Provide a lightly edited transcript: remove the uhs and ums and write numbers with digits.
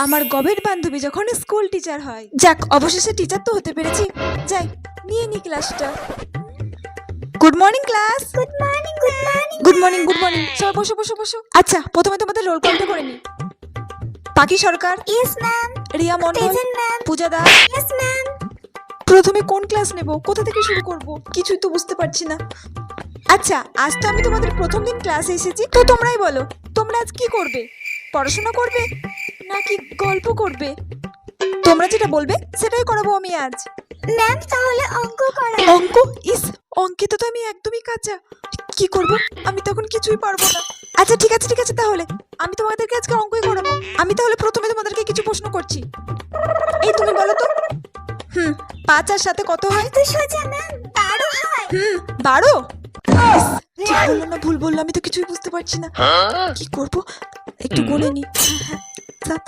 আমার গবের বান্ধবী যখন স্কুল টিচার হয়। যাক, অবশেষে টিচার তো হতে পেরেছি। যাই, নিয়ে নি ক্লাসটা। Good morning class. Good morning good morning good morning good morning. সবাই বসো বসো বসো। আচ্ছা, প্রথমে তোমাদের রোল কলটা করে নি। Pakhi Sarkar, yes ma'am. Riya Mondal, present ma'am. Puja Das. Yes ma'am. প্রথমে কোন ক্লাস নেব, কোথা থেকে শুরু করব, কিছুই তো বুঝতে পারছি না। আচ্ছা, আজ তো আমি তোমাদের প্রথম দিন ক্লাসে এসেছি, তো তোমরাই বলো, তোমরা আজ কি করবে? পড়াশোনা করবে নাকি গল্প করবে? তোমরা যেটা বলবে সেটাই করাবো আমি আজ। ম্যাম তাহলে অঙ্ক করা। অঙ্ক? ইস, অঙ্কিত তো আমি একদমই কাঁচা। কি করব? আমি তখন কিছুই পারবো না। আচ্ছা ঠিক আছে ঠিক আছে, তাহলে আমি তোমাদেরকে আজকে অঙ্কই করাবো। আমি তাহলে প্রথমে তোমাদেরকে কিছু প্রশ্ন করছি। এই তুমি বলো তো, 5 আর 7 কত হয়? তো সোজা ম্যাম, 12 হয়। 12? ইস, ঠিক বললাম না ভুল বললাম, আমি তো কিছুই বুঝতে পারছি না। কি করব, একটু গুনে নি। 7